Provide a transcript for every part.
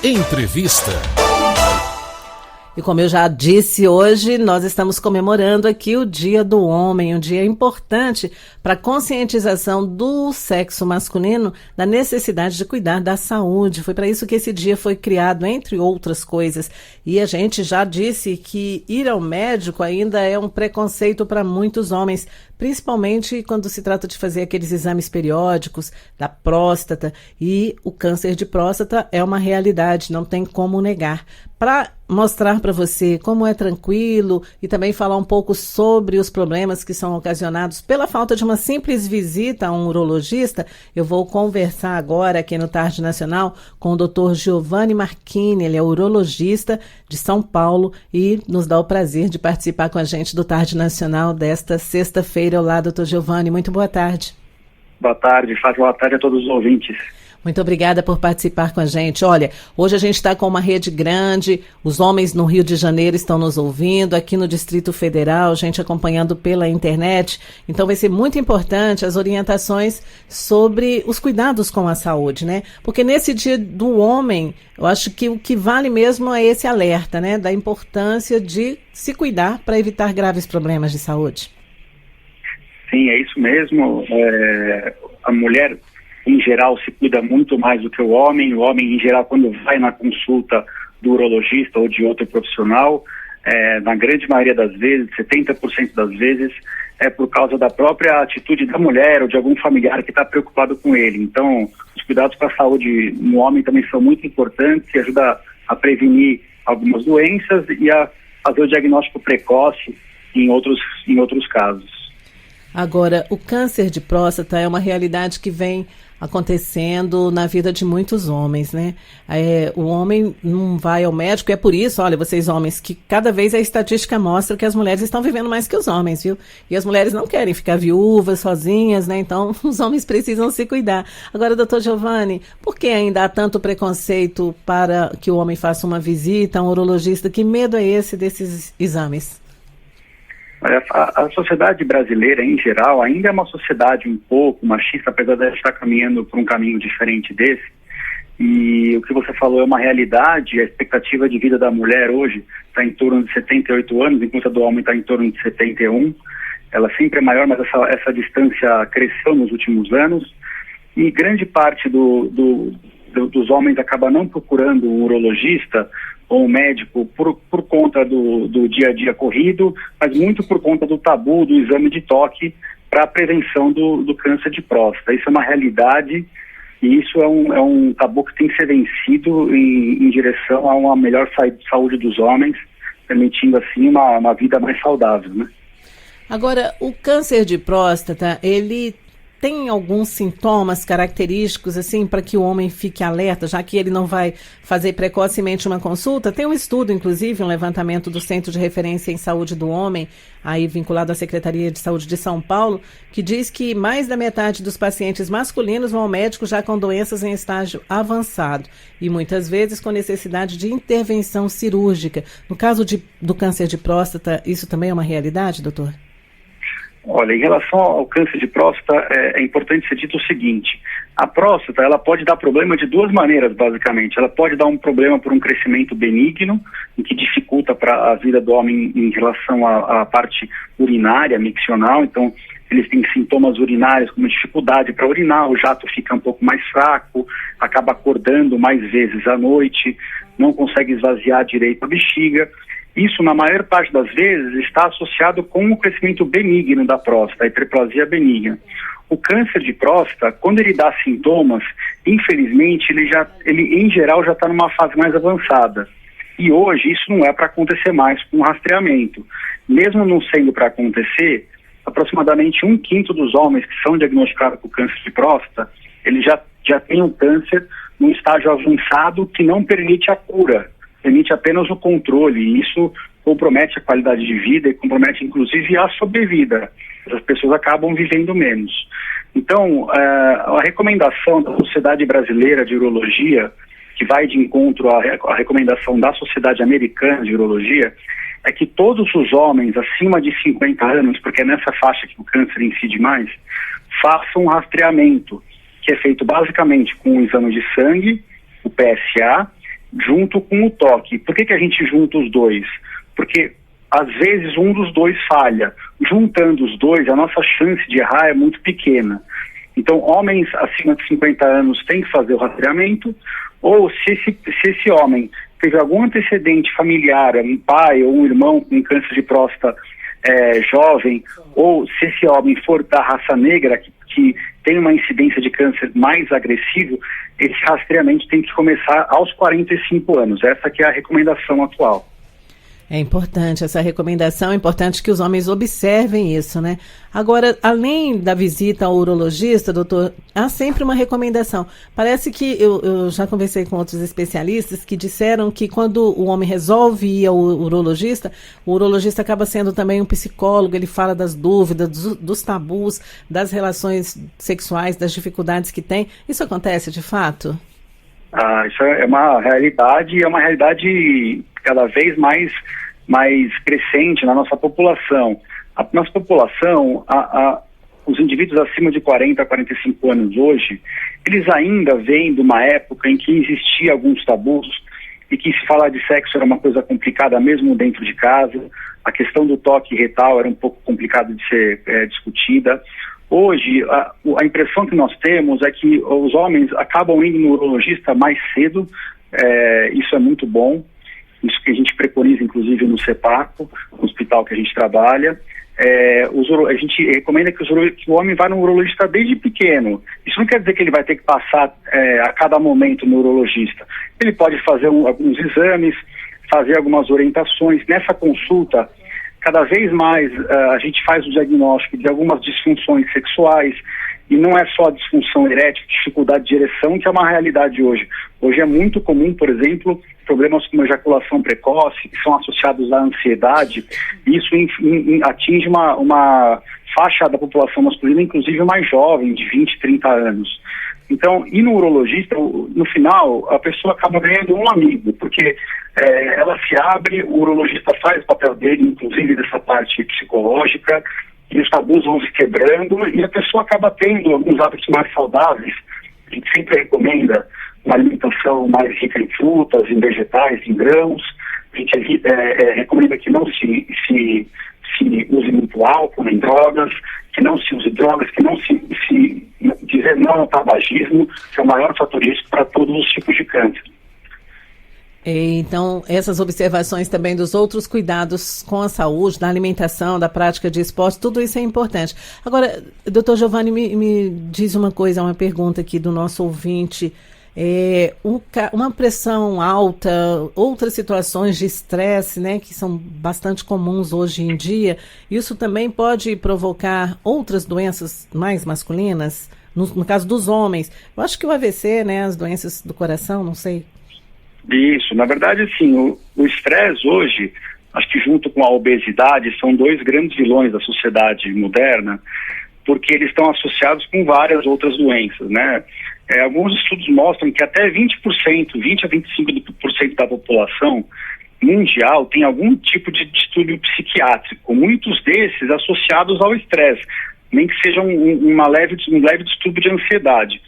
Entrevista. E como eu já disse, hoje nós estamos comemorando aqui o Dia do Homem, um dia importante para a conscientização do sexo masculino da necessidade de cuidar da saúde. Foi para isso que esse dia foi criado, entre outras coisas. E a gente já disse que ir ao médico ainda é um preconceito para muitos homens, principalmente quando se trata de fazer aqueles exames periódicos da próstata. E o câncer de próstata é uma realidade, não tem como negar. Para mostrar para você como é tranquilo e também falar um pouco sobre os problemas que são ocasionados pela falta de uma simples visita a um urologista, eu vou conversar agora aqui no Tarde Nacional com o Dr. Giovanni Marchini. Ele é urologista de São Paulo e nos dá o prazer de participar com a gente do Tarde Nacional desta sexta-feira. Olá, Dr. Giovanni, muito boa tarde. Boa tarde, Fábio, boa tarde a todos os ouvintes. Muito obrigada por participar com a gente. Olha, hoje a gente está com uma rede grande, os homens no Rio de Janeiro estão nos ouvindo, aqui no Distrito Federal, gente acompanhando pela internet. Então vai ser muito importante as orientações sobre os cuidados com a saúde, né? Porque nesse Dia do Homem, eu acho que o que vale mesmo é esse alerta, né? Da importância de se cuidar para evitar graves problemas de saúde. Sim, é isso mesmo. A mulher, em geral, se cuida muito mais do que o homem. O homem, em geral, quando vai na consulta do urologista ou de outro profissional, na grande maioria das vezes, 70% das vezes, é por causa da própria atitude da mulher ou de algum familiar que está preocupado com ele. Então, os cuidados com a saúde no homem também são muito importantes e ajudam a prevenir algumas doenças e a fazer o diagnóstico precoce em outros casos. Agora, o câncer de próstata é uma realidade que vem acontecendo na vida de muitos homens, né? O homem não vai ao médico, é por isso, olha, vocês homens, que cada vez a estatística mostra que as mulheres estão vivendo mais que os homens, viu? E as mulheres não querem ficar viúvas, sozinhas, né? Então, os homens precisam se cuidar. Agora, doutor Giovanni, por que ainda há tanto preconceito para que o homem faça uma visita a um urologista? Que medo é esse desses exames? A sociedade brasileira, em geral, ainda é uma sociedade um pouco machista, apesar de estar caminhando por um caminho diferente desse. E o que você falou é uma realidade. A expectativa de vida da mulher hoje está em torno de 78 anos, enquanto a do homem está em torno de 71. Ela sempre é maior, mas essa distância cresceu nos últimos anos. E grande parte dos homens acaba não procurando um urologista ou um médico por conta do dia a dia corrido, mas muito por conta do tabu do exame de toque para a prevenção do câncer de próstata. Isso é uma realidade e isso é um tabu que tem que ser vencido em direção a uma melhor saúde dos homens, permitindo assim uma vida mais saudável, né? Agora, o câncer de próstata, ele tem alguns sintomas característicos, assim, para que o homem fique alerta, já que ele não vai fazer precocemente uma consulta? Tem um estudo, inclusive, um levantamento do Centro de Referência em Saúde do Homem, aí vinculado à Secretaria de Saúde de São Paulo, que diz que mais da metade dos pacientes masculinos vão ao médico já com doenças em estágio avançado e muitas vezes com necessidade de intervenção cirúrgica. No caso do câncer de próstata, isso também é uma realidade, doutor? Olha, em relação ao câncer de próstata, é importante ser dito o seguinte: a próstata, ela pode dar problema de duas maneiras, basicamente. Ela pode dar um problema por um crescimento benigno, em que dificulta para a vida do homem em relação à parte urinária, miccional. Então, eles têm sintomas urinários como dificuldade para urinar, o jato fica um pouco mais fraco, acaba acordando mais vezes à noite, não consegue esvaziar direito a bexiga. Isso, na maior parte das vezes, está associado com o crescimento benigno da próstata, a hiperplasia benigna. O câncer de próstata, quando ele dá sintomas, infelizmente, ele em geral já está numa fase mais avançada. E hoje isso não é para acontecer mais com o rastreamento. Mesmo não sendo para acontecer, aproximadamente 1/5 dos homens que são diagnosticados com câncer de próstata, ele já tem um câncer num estágio avançado que não permite a cura. Permite apenas o controle, e isso compromete a qualidade de vida e compromete inclusive a sobrevida. As pessoas acabam vivendo menos. Então, a recomendação da Sociedade Brasileira de Urologia, que vai de encontro à recomendação da Sociedade Americana de Urologia, é que todos os homens acima de 50 anos, porque é nessa faixa que o câncer incide mais, façam um rastreamento, que é feito basicamente com um exame de sangue, o PSA, junto com o toque. Por que a gente junta os dois? Porque às vezes um dos dois falha. Juntando os dois, a nossa chance de errar é muito pequena. Então, homens acima de 50 anos têm que fazer o rastreamento, ou se esse homem teve algum antecedente familiar, um pai ou um irmão com câncer de próstata jovem, ou se esse homem for da raça negra, que tem uma incidência de câncer mais agressivo, esse rastreamento tem que começar aos 45 anos. Essa que é a recomendação atual. É importante essa recomendação, é importante que os homens observem isso, né? Agora, além da visita ao urologista, doutor, há sempre uma recomendação. Parece que eu já conversei com outros especialistas que disseram que quando o homem resolve ir ao urologista, o urologista acaba sendo também um psicólogo, ele fala das dúvidas, dos tabus, das relações sexuais, das dificuldades que tem. Isso acontece de fato? Isso é uma realidade, e é uma realidade cada vez mais crescente na nossa população. A nossa população, os indivíduos acima de 40 a 45 anos hoje, eles ainda vêm de uma época em que existia alguns tabus e que se falar de sexo era uma coisa complicada mesmo dentro de casa. A questão do toque retal era um pouco complicada de ser discutida. Hoje, a impressão que nós temos é que os homens acabam indo no urologista mais cedo. Isso é muito bom. Isso que a gente preconiza, inclusive, no CEPACO, no hospital que a gente trabalha. A gente recomenda que o homem vá no urologista desde pequeno. Isso não quer dizer que ele vai ter que passar a cada momento no urologista. Ele pode fazer alguns exames, fazer algumas orientações. Nessa consulta, cada vez mais a gente faz o diagnóstico de algumas disfunções sexuais, e não é só a disfunção erétil, dificuldade de ereção, que é uma realidade hoje. Hoje é muito comum, por exemplo, problemas como ejaculação precoce, que são associados à ansiedade, e isso atinge uma faixa da população masculina, inclusive mais jovem, de 20, 30 anos. Então, ir no urologista, no final, a pessoa acaba ganhando um amigo, porque ela se abre, o urologista faz o papel dele, inclusive dessa parte psicológica, e os tabus vão se quebrando, e a pessoa acaba tendo alguns hábitos mais saudáveis. A gente sempre recomenda uma alimentação mais rica em frutas, em vegetais, em grãos. A gente recomenda que não se use muito álcool nem drogas, que não se use drogas, que não se dizer não ao tabagismo, que é o maior fator de risco para todos os tipos de câncer. Então, essas observações também dos outros cuidados com a saúde, da alimentação, da prática de esporte, tudo isso é importante. Agora, doutor Giovanni, me diz uma coisa, uma pergunta aqui do nosso ouvinte. Uma pressão alta, outras situações de estresse, né, que são bastante comuns hoje em dia, isso também pode provocar outras doenças mais masculinas? No caso dos homens, eu acho que o AVC, né, as doenças do coração, não sei. Isso, na verdade, sim, o estresse hoje, acho que junto com a obesidade, são dois grandes vilões da sociedade moderna, porque eles estão associados com várias outras doenças, né? Alguns estudos mostram que até 20% a 25% da população mundial tem algum tipo de distúrbio psiquiátrico, muitos desses associados ao estresse, nem que seja um leve distúrbio de ansiedade.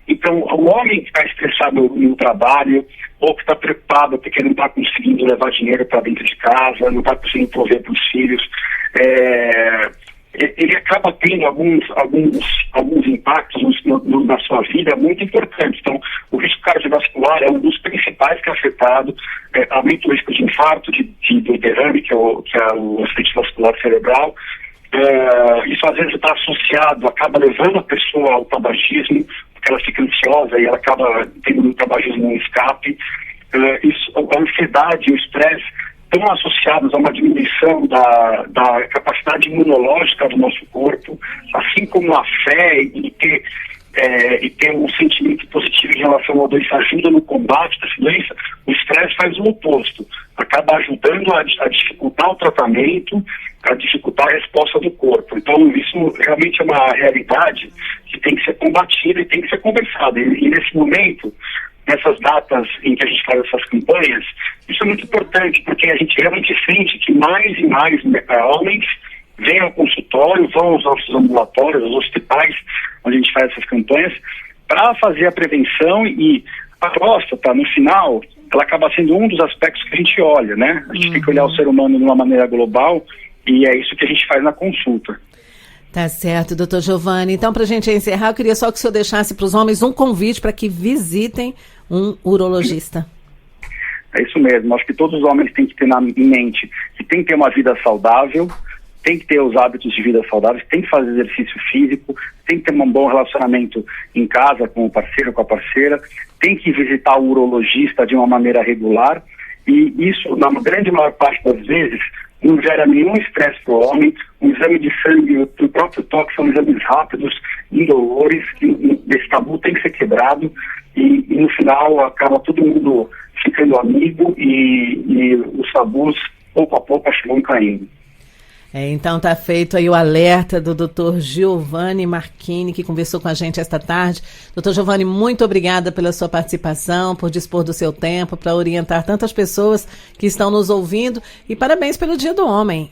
Então, o homem que está estressado no trabalho, ou que está preocupado porque não está conseguindo levar dinheiro para dentro de casa, não está conseguindo prover para os filhos, ele acaba tendo alguns impactos na sua vida muito importantes. Então, o risco cardiovascular é um dos principais que é afetado, aumenta o risco de infarto, de derrame, que é o acidente vascular cerebral. Isso às vezes está associado, acaba levando a pessoa ao tabagismo, porque ela fica ansiosa e ela acaba tendo um tabagismo no escape. A ansiedade e o estresse estão associados a uma diminuição da capacidade imunológica do nosso corpo, assim como a fé e ter um sentimento positivo em relação à doença ajuda no combate dessa doença. O estresse faz o oposto, acaba ajudando a dificultar o tratamento, a dificultar a resposta do corpo. Então, isso realmente é uma realidade que tem que ser combatida e tem que ser conversada. E nesse momento, nessas datas em que a gente faz essas campanhas, isso é muito importante, porque a gente realmente sente que mais e mais homens vêm ao consultório, vão aos nossos ambulatórios, aos hospitais, onde a gente faz essas campanhas, para fazer a prevenção. E a próstata, no final, ela acaba sendo um dos aspectos que a gente olha, né? A gente tem que olhar o ser humano de uma maneira global e é isso que a gente faz na consulta. Tá certo, doutor Giovanni. Então, para a gente encerrar, eu queria só que o senhor deixasse para os homens um convite para que visitem um urologista. É isso mesmo. Acho que todos os homens têm que ter em mente que tem que ter uma vida saudável, tem que ter os hábitos de vida saudáveis, tem que fazer exercício físico, tem que ter um bom relacionamento em casa com o parceiro, com a parceira, tem que visitar o urologista de uma maneira regular e isso, na grande maior parte das vezes, não gera nenhum estresse para o homem. Um exame de sangue, o próprio toque são exames rápidos, indolores, esse tabu tem que ser quebrado e no final acaba todo mundo ficando amigo e os tabus pouco a pouco acho que vão caindo. Então tá feito aí o alerta do Dr. Giovanni Marchini, que conversou com a gente esta tarde. Dr. Giovanni, muito obrigada pela sua participação, por dispor do seu tempo, para orientar tantas pessoas que estão nos ouvindo e parabéns pelo Dia do Homem.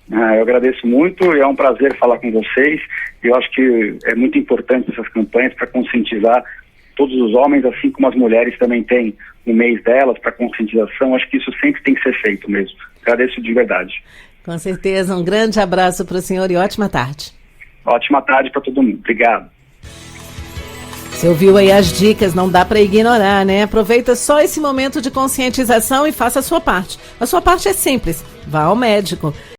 Eu agradeço muito e é um prazer falar com vocês. Eu acho que é muito importante essas campanhas para conscientizar todos os homens, assim como as mulheres também têm um mês delas para conscientização. Acho que isso sempre tem que ser feito mesmo. Agradeço de verdade. Com certeza, um grande abraço para o senhor e ótima tarde. Ótima tarde para todo mundo. Obrigado. Você ouviu aí as dicas, não dá para ignorar, né? Aproveita só esse momento de conscientização e faça a sua parte. A sua parte é simples, vá ao médico.